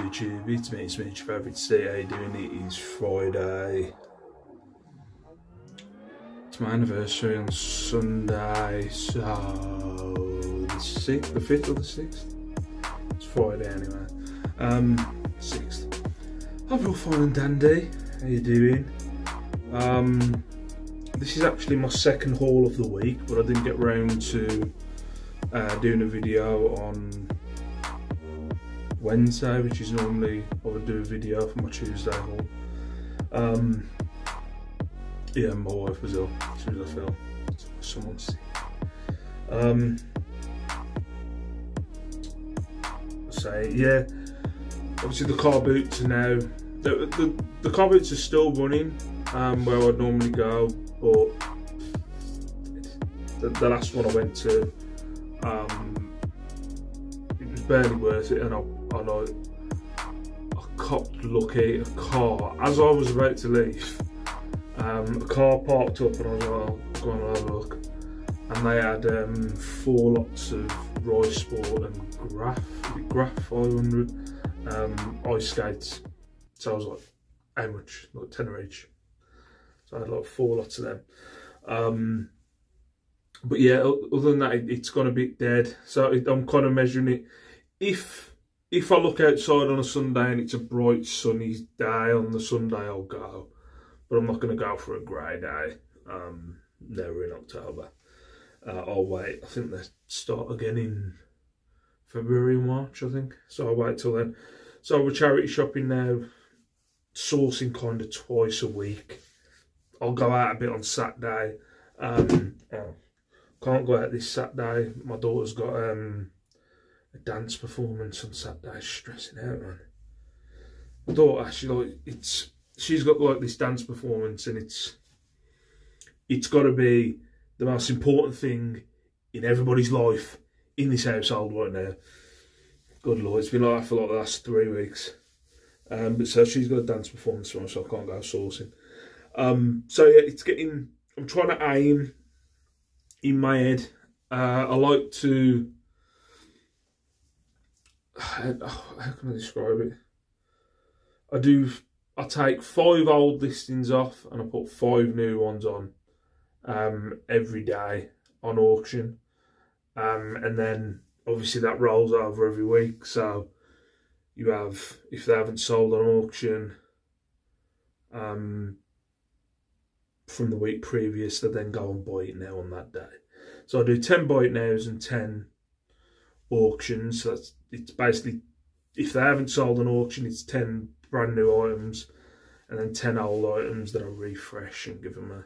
YouTube, it's me, Smooch, your favourite C. How you doing? It is Friday. It's my anniversary on Sunday, so the 5th or the 6th? It's Friday anyway. 6th. Hope you're all fine and dandy. How you doing? This is actually my second haul of the week, but I didn't get round to doing a video on Wednesday, which is normally I would do a video for my Tuesday haul. Yeah, my wife was ill as soon as I fell. Someone's sick. Yeah, obviously the car boots are now, the car boots are still running where I'd normally go, but the last one I went to, it was barely worth it, and I copped lucky. A car, as I was about to leave, a car parked up, and I was like, oh, go on and have a look, and they had 4 lots of Rise Sport and Graph 500 ice skates. So I was like, how much? Like 10 each. So I had like 4 lots of them. But yeah, other than that, it's gone a bit dead. So I'm kind of measuring it. If I look outside on a Sunday and it's a bright sunny day on the Sunday, I'll go. But I'm not going to go for a grey day. Now we're in October. I'll wait. I think they start again in February, March, I think. So I'll wait till then. So we're charity shopping now, sourcing kind of twice a week. I'll go out a bit on Saturday. Can't go out this Saturday. My daughter's got a dance performance on Saturday. Stressing out, man. My daughter actually, like, she's got like this dance performance, and it's got to be the most important thing in everybody's life in this household right now. Good Lord, it's been like that for like the last 3 weeks. But so she's got a dance performance tomorrow, so I can't go sourcing. So yeah, it's getting, I'm trying to aim in my head. I like to, how can I describe it? I take 5 old listings off and I put 5 new ones on every day on auction. And then obviously that rolls over every week. So you have, if they haven't sold on auction from the week previous, they then go and buy it now on that day. So I do 10 buy it nows and 10 auctions. So it's basically, if they haven't sold on auction, it's 10 brand new items, and then 10 old items that I refresh and give them a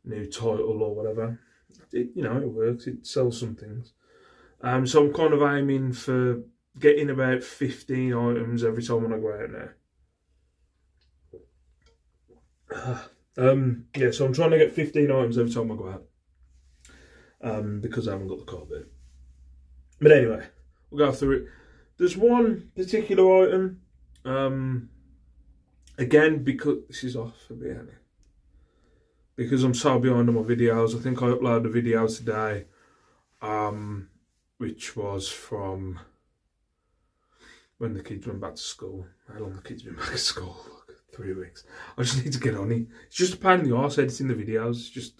new title or whatever. You know, it works, it sells some things. So I'm kind of aiming for getting about 15 items every time when I go out now. Yeah, so I'm trying to get 15 items every time I go out, because I haven't got the car boot. But anyway, we'll go through it. There's one particular item, again, because this is off a bit, because I'm so behind on my videos. I think I uploaded a video today, which was from when the kids went back to school. How long the kids been back at school? Like 3 weeks. I just need to get on it. It's just a pain in the arse editing the videos. It's just,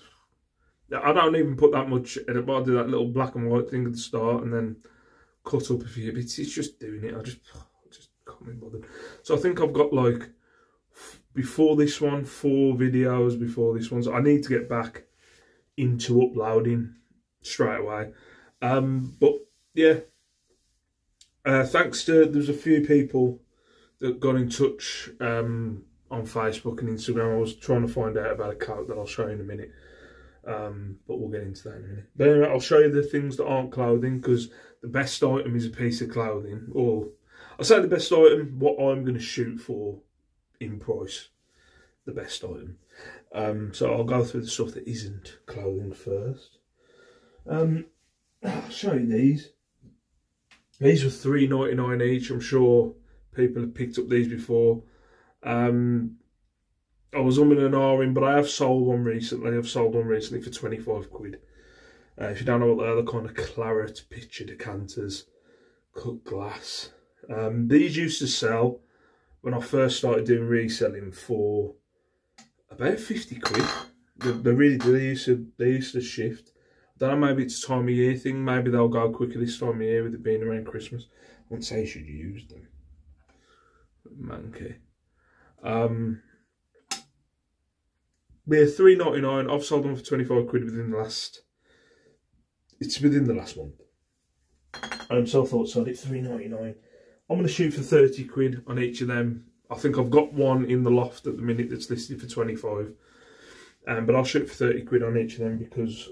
I don't even put that much edit, but I do that little black and white thing at the start and then cut up a few bits. It's just doing it. I just can't be bothered. So I think I've got like, before this one, 4 videos before this one. So I need to get back into uploading straight away. But yeah, thanks to, there's a few people that got in touch on Facebook and Instagram. I was trying to find out about a coat that I'll show you in a minute. But we'll get into that in a minute. But anyway, I'll show you the things that aren't clothing, because the best item is a piece of clothing. Or I'll say the best item, what I'm going to shoot for in price, the best item. So I'll go through the stuff that isn't clothing first. I'll show you these. These were $3.99 each. I'm sure people have picked up these before. I was umming and ahhing, but I have sold one recently. I've sold one recently for 25 quid. If you don't know what they are, they're kind of claret pitcher decanters, cut glass. These used to sell when I first started doing reselling for about 50 quid. They really do. They used to shift. I don't know, maybe it's a time of year thing. Maybe they'll go quicker this time of year with it being around Christmas. I wouldn't say you should use them. Monkey. Yeah, $3.99. I've sold them for 25 quid within the last. It's within the last month. So I thought sold it $3.99. I'm going to shoot for 30 quid on each of them. I think I've got one in the loft at the minute that's listed for 25. But I'll shoot for 30 quid on each of them because,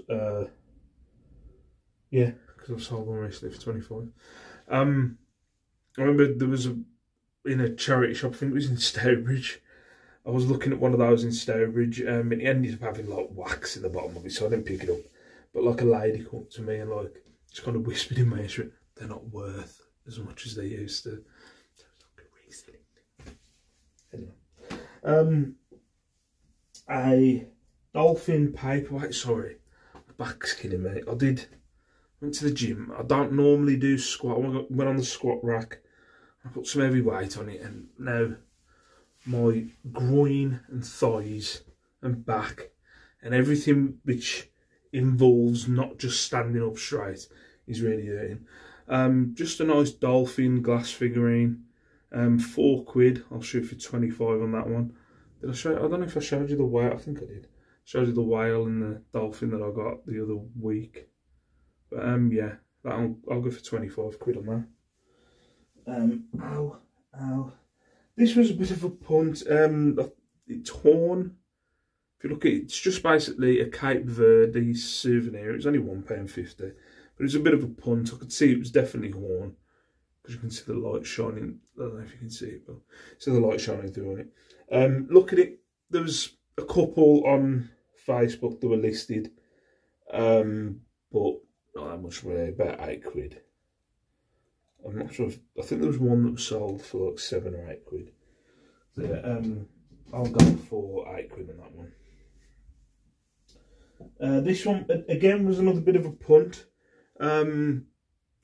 yeah, because I've sold one recently for 25. I remember there was in a charity shop, I think it was in Stourbridge. I was looking at one of those in Stourbridge, and it ended up having like wax in the bottom of it, so I didn't pick it up. But like a lady came up to me and like just kind of whispered in my ear, they're not worth as much as they used to. So it was like a reselling thing. Anyway. A dolphin paperweight, sorry, my back's killing me. Went to the gym. I don't normally do squat. I went on the squat rack. I put some heavy weight on it, and now my groin and thighs and back and everything which involves not just standing up straight is really hurting. Just a nice dolphin glass figurine. 4 quid. I'll shoot for 25 on that one. Did I show? I don't know if I showed you the whale. I think I did. Showed you the whale and the dolphin that I got the other week. But yeah, I'll go for 25 quid on that. Ow. This was a bit of a punt. It's torn. If you look at it, it's just basically a Cape Verde souvenir. It was only £1.50, but it was a bit of a punt. I could see it was definitely worn because you can see the light shining. I don't know if you can see it, but see the light shining through on it. Look at it. There was a couple on Facebook that were listed, but not that much really, about 8 quid. I'm not sure if, I think there was one that was sold for like 7 or 8 quid. So yeah, I'll go for 8 quid on that one. This one, again, was another bit of a punt. I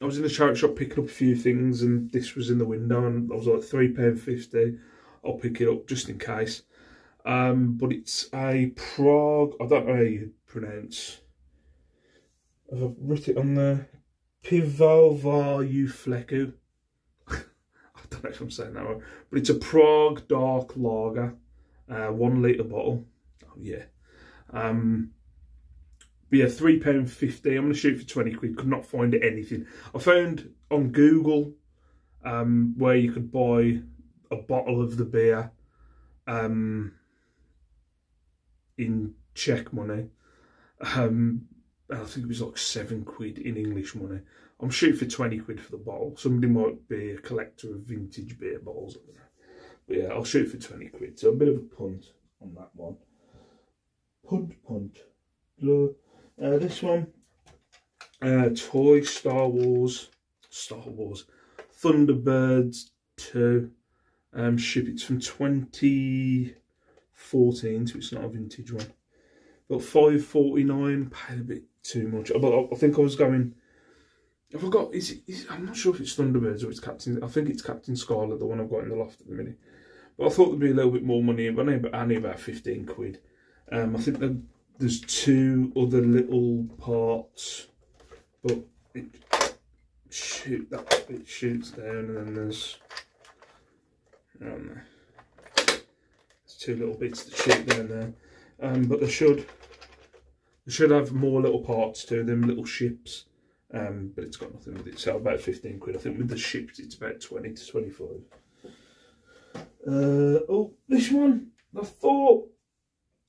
was in the charity shop picking up a few things and this was in the window and I was like £3.50. I'll pick it up just in case. But it's a Prague, I don't know how you pronounce. I've written it on there. Pivovaru Fleku. I don't know if I'm saying that right. But it's a Prague dark lager. 1 litre bottle. Oh yeah. But yeah, £3.50. I'm going to shoot for 20 quid. Could not find anything. I found on Google where you could buy a bottle of the beer in Czech money. I think it was like 7 quid in English money. I'm shooting for 20 quid for the bottle. Somebody might be a collector of vintage beer bottles. I don't know. But yeah, I'll shoot for 20 quid. So a bit of a punt on that one. Punt. This one, Toy Star Wars Thunderbirds 2. Ship it's from 2014, so it's not a vintage one. But $5.49, paid a bit too much. But I think I was going. I forgot. I'm not sure if it's Thunderbirds or it's Captain. I think it's Captain Scarlet, the one I've got in the loft at the minute. But I thought there'd be a little bit more money, but only about 15 quid. I think there's 2 other little parts, but it shoots down, and then there's 2 little bits that shoot down there. But they should have more little parts to them, little ships. But it's got nothing with it, so about 15 quid. I think with the ships it's about 20 to 25. Oh, this one, I thought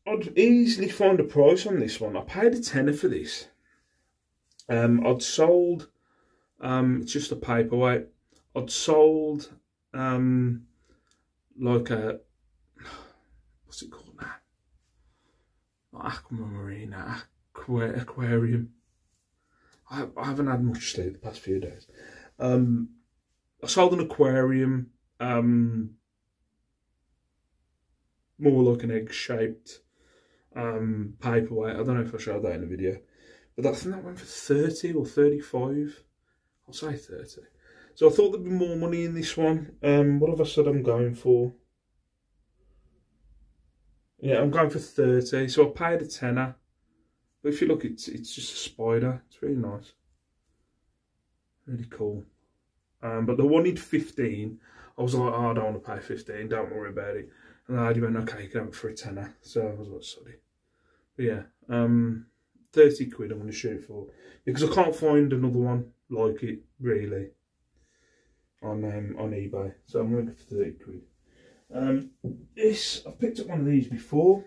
I'd easily find a price on this one. I paid a tenner for this. I'd sold, it's just a paperweight. I'd sold like a, what's it called now? Aquamarine, aquarium. I haven't had much sleep the past few days. I sold an aquarium, more like an egg-shaped paperweight. I don't know if I showed that in the video, but I think that went for 30 or 35. I'll say 30. So I thought there'd be more money in this one. What have I said I'm going for? Yeah, I'm going for 30. So I paid a tenner. But if you look, it's just a spider. It's really nice. Really cool. But they wanted 15. I was like, oh, I don't want to pay 15. Don't worry about it. And the lady went, okay, you can have it for a tenner. So I was like, sorry. But yeah, 30 quid I'm going to shoot for. Because I can't find another one like it, really, on eBay. So I'm going to go for 30 quid. I've picked up one of these before.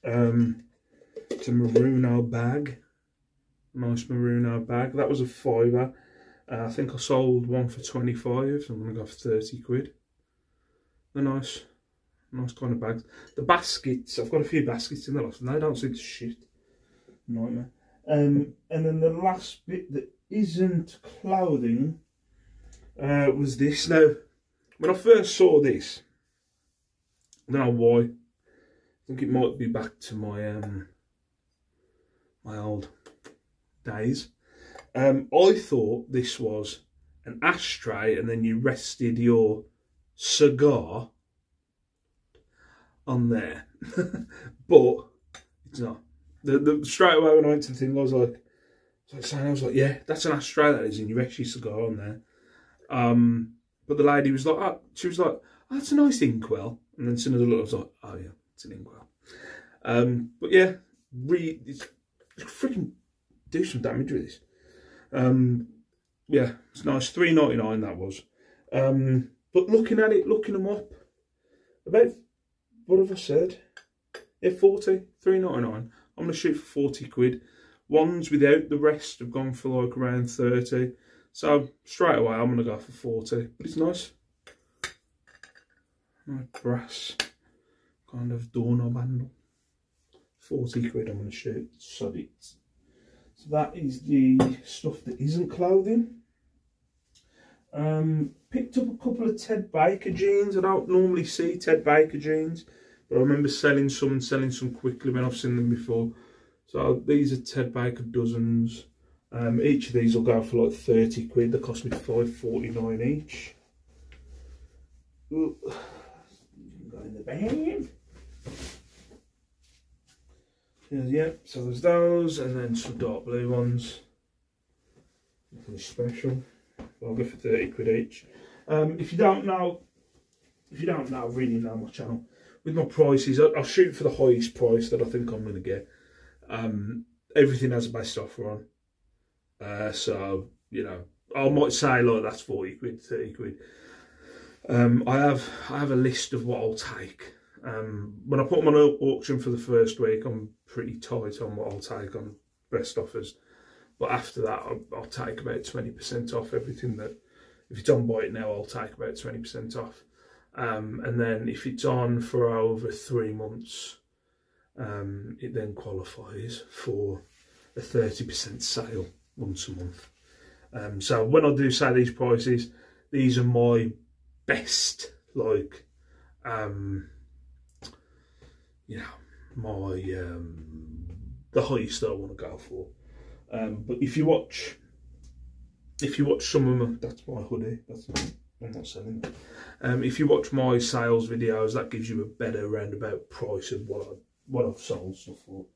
It's a merino bag. Nice merino bag. That was a £5. I think I sold one for 25, so I'm going to go for 30 quid. They're nice kind of bags. The baskets, I've got a few baskets in the loft and they don't seem to shit. Nightmare. And then the last bit that isn't clothing was this. Now, when I first saw this, I don't know why. I think it might be back to my my old days. I thought this was an ashtray and then you rested your cigar on there. But it's not. Straight away when I went to the thing, I was like, yeah, that's an ashtray, that is, and you rest your cigar on there. But the lady was like, oh, that's a nice inkwell. And then as soon as I looked, I was like, oh yeah, it's an inkwell. But yeah, it's freaking do some damage with this. Yeah, it's nice. $3.99 that was. But looking at it, looking them up, about, what have I said? Yeah, 40, $3.99. I'm going to shoot for 40 quid. Ones without the rest have gone for like around 30. So straight away, I'm going to go for 40. But it's nice. Nice brass kind of doorknob handle. 40 quid I'm going to shoot. Sod it. So that is the stuff that isn't clothing. Picked up a couple of Ted Baker jeans. I don't normally see Ted Baker jeans, but I remember selling some and selling some quickly when I've seen them before. So these are Ted Baker dozens. Each of these will go for like 30 quid. They cost me $5.49 each. Ooh. Go in the bag. Yeah, so there's those, and then some dark blue ones. Nothing special. I'll go for 30 quid each. If you don't really know my channel, with my prices, I'll shoot for the highest price that I think I'm going to get. Everything has a best offer on. So, you know, I might say, like, that's 40 quid, 30 quid. I have a list of what I'll take. When I put them on auction for the first week, I'm pretty tight on what I'll take on best offers. But after that, I'll take about 20% off everything that, if it's on buy it now, I'll take about 20% off. And then if it's on for over 3 months, it then qualifies for a 30% sale once a month. So when I do say these prices, these are my best, like, you know, my the highest that I want to go for. But if you watch some of them, that's my hoodie. I'm not selling it. If you watch my sales videos, that gives you a better roundabout price of what I've sold stuff for.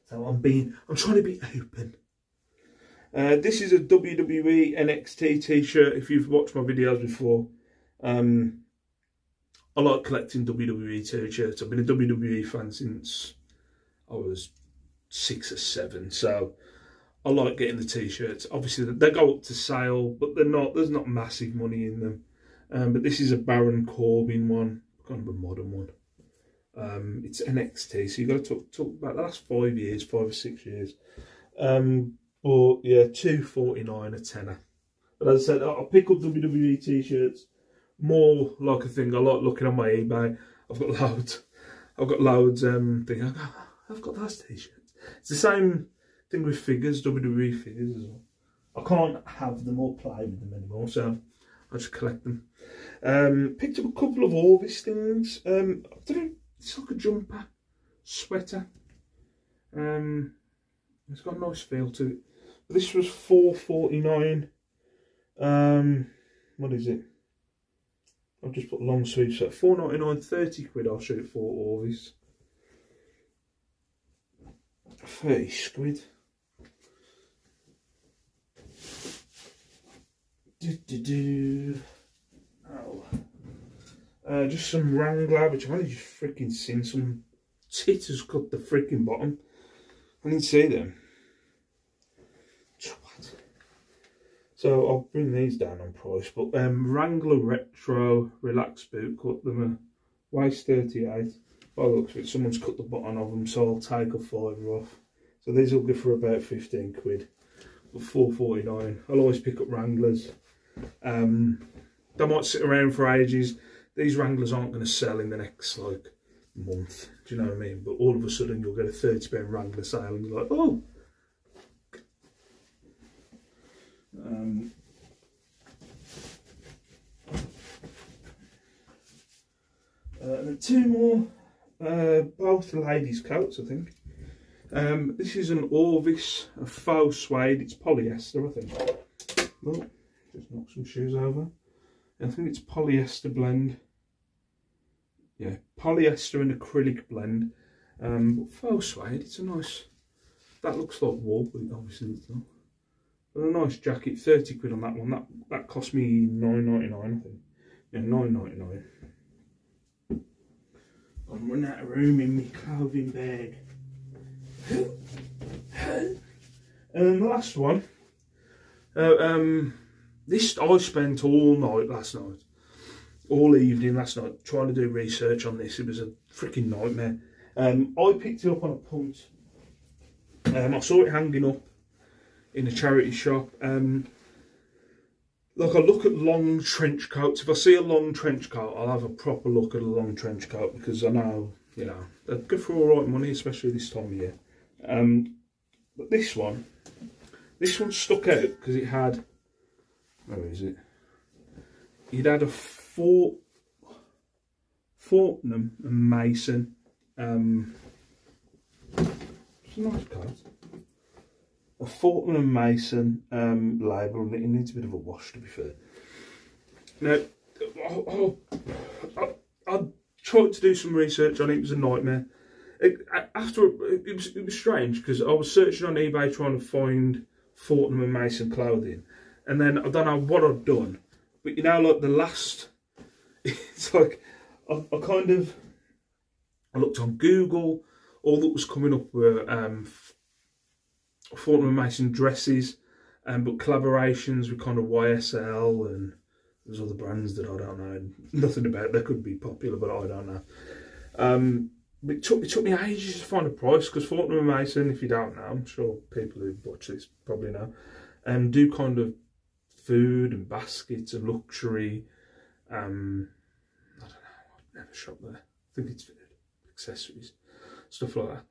So I'm trying to be open. This is a WWE NXT t-shirt. If you've watched my videos before, I like collecting WWE t-shirts. I've been a WWE fan since I was 6 or 7, so I like getting the t-shirts. Obviously, they go up to sale, but there's not massive money in them. But this is a Baron Corbin one, kind of a modern one. It's NXT, so you've got to talk about the last 5 years, 5 or 6 years. But yeah, $2.49 a tenner. But as I said, I'll pick up WWE t-shirts more like a thing. I like looking on my eBay. I've got loads. I've got those t-shirts. It's the same thing with figures, WWE figures as well. I can't have them or play with them anymore, so I just collect them. Picked up a couple of Orvis things. I don't know, it's like a jumper, sweater. It's got a nice feel to it. This was $4.49. What is it? I've just put long sleeve set, £4.99, 30 quid. I'll shoot it for all this. 30 quid. Oh. Just some Wrangler, which I've only just freaking seen. Some tit has cut the freaking bottom. I didn't see them. So I'll bring these down on price. But Wrangler Retro Relax Boot, cut them a waist 38. By the looks of it, someone's cut the bottom of them, so I'll take a fiver off. So these will go for about 15 quid. But £4.49. I'll always pick up Wranglers. They might sit around for ages. These Wranglers aren't going to sell in the next like month. Do you know what I mean? But all of a sudden you'll get a £30 Wrangler sale and you're like, oh. And then two more, both ladies' coats, I think. This is an Orvis, a faux suede. It's polyester, I think. Oh, just knock some shoes over. I think it's polyester blend. Yeah, polyester and acrylic blend. But faux suede, it's a nice. That looks like wool, but obviously it's not. But a nice jacket, 30 quid on that one. That cost me £9.99, I think. Yeah, £9.99. I'm running out of room in my clothing bag. And the last one. This I spent all night last night, all evening last night, trying to do research on this. It was a freaking nightmare. I picked it up on a punt. I saw it hanging up in a charity shop. Like I look at long trench coats. If I see a long trench coat, I'll have a proper look at a long trench coat because I know, you know, they're good for all right money, especially this time of year. But this one stuck out because it had, where is it? It had a Fortnum and Mason. It's a nice coat. A Fortnum and Mason label. It needs a bit of a wash, to be fair. Now, I tried to do some research on it. It was a nightmare. It was strange because I was searching on eBay trying to find Fortnum and Mason clothing, and then I don't know what I'd done, but you know, like the last, it's like I looked on Google. All that was coming up were Fortnum and Mason dresses, but collaborations with kind of YSL and there's other brands that I don't know nothing about. They could be popular, but I don't know. But it took me ages to find a price because Fortnum and Mason, if you don't know, I'm sure people who watch this probably know, do kind of food and baskets and luxury. I don't know. I've never shopped there. I think it's food, accessories, stuff like that.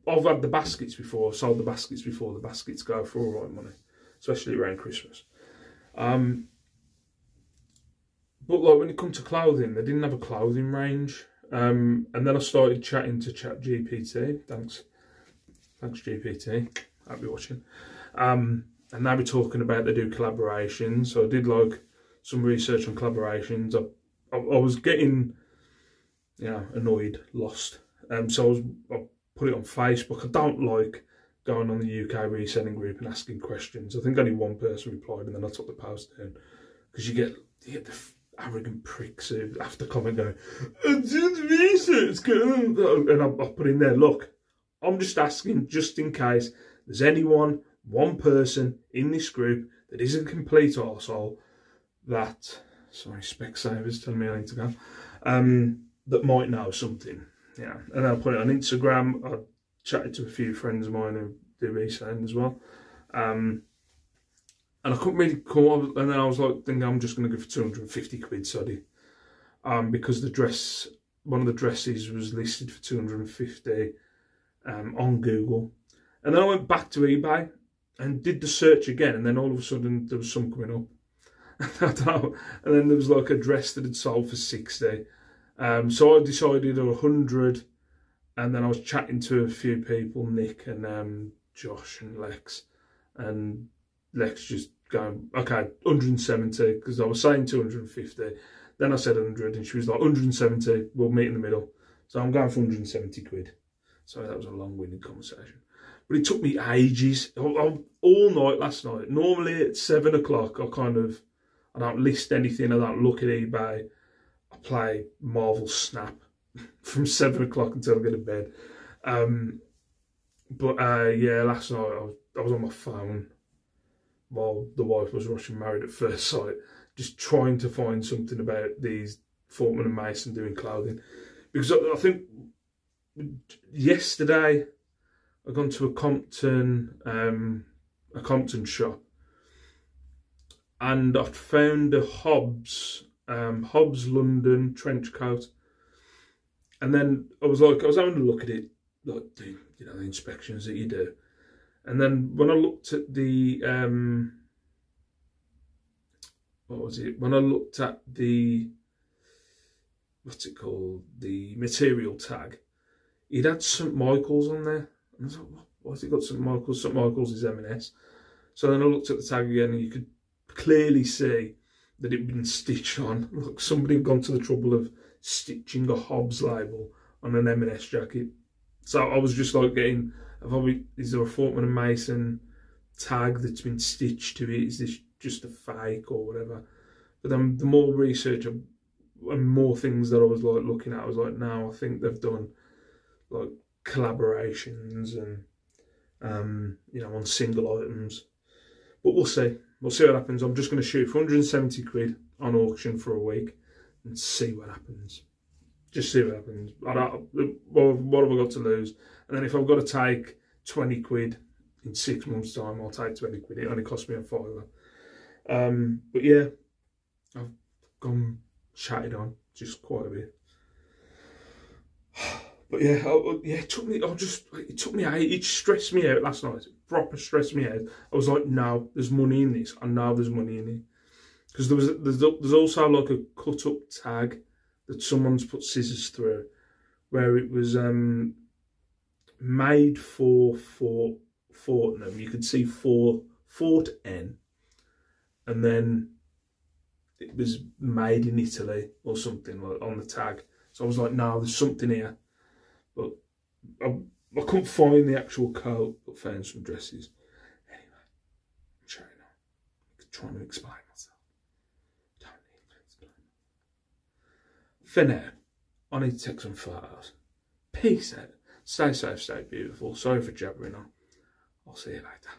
I've had the baskets before, sold the baskets before. The baskets go for all right money, especially around Christmas. But like when it comes to clothing, they didn't have a clothing range. And then I started chatting to ChatGPT. Thanks GPT. I'll be watching. And they were talking about they do collaborations. So I did like some research on collaborations. I was getting, you know, annoyed, lost. So I put it on Facebook. I don't like going on the UK reselling group and asking questions. I think only one person replied, and then I took the post down because you get the arrogant pricks who after comment going, I did research, and I put in there, look, I'm just asking just in case there's one person in this group that is a complete arsehole that, sorry, Specsavers telling me I need to go, that might know something. Yeah, and I'll put it on Instagram. I chatted to a few friends of mine who do reselling as well. And I couldn't really come up, and then I was like thinking I'm just going to go for 250 quid, sorry. Because one of the dresses was listed for 250 on Google. And then I went back to eBay and did the search again, and then all of a sudden there was some coming up. I don't know. And then there was like a dress that had sold for 60. So I decided 100, and then I was chatting to a few people, Nick and Josh and Lex, and Lex just going, okay, 170, because I was saying 250. Then I said 100, and she was like, 170, we'll meet in the middle. So I'm going for 170 quid. Sorry, that was a long-winded conversation. But it took me ages, all night last night. Normally at 7 o'clock, I don't list anything, I don't look at eBay. I play Marvel Snap from 7 o'clock until I get to bed. Yeah, last night I was on my phone while the wife was watching Married at First Sight, just trying to find something about these Fortman and Mason doing clothing. Because I think yesterday I gone to a Compton shop, and I found a Hobbs London trench coat. And then I was having a look at it, like the inspections that you do. And then when I looked at the when I looked at the the material tag, it had St Michael's on there. And I was like, why's it got St Michael's? St Michael's is M&S. So then I looked at the tag again, and you could clearly see that it'd been stitched on. Look, somebody had gone to the trouble of stitching a Hobbs label on an M&S jacket. So I was just like getting, is there a Fortman and Mason tag that's been stitched to it? Is this just a fake or whatever? But then the more research and more things that I was like looking at, I was like, no, I think they've done like collaborations and on single items. But we'll see. We'll see what happens. I'm just going to shoot for 170 quid on auction for a week and see what happens. Just see what happens. What have I got to lose? And then if I've got to take 20 quid in 6 months' time, I'll take 20 quid. It only cost me a fiver. But yeah, I've gone chatted on just quite a bit. But yeah, it took me. It stressed me out last night. It proper stressed me out. I was like, no, there's money in this. I know there's money in it, because there's also like a cut up tag that someone's put scissors through, where it was made for Fortnum. You could see Fort N, and then it was made in Italy or something like on the tag. So I was like, no, there's something here. But I couldn't find the actual coat, but found some dresses. Anyway, I'm showing on. I'm trying to explain myself. Don't need to explain. For now, I need to take some photos. Peace out. Stay safe, stay beautiful. Sorry for jabbering on. I'll see you later.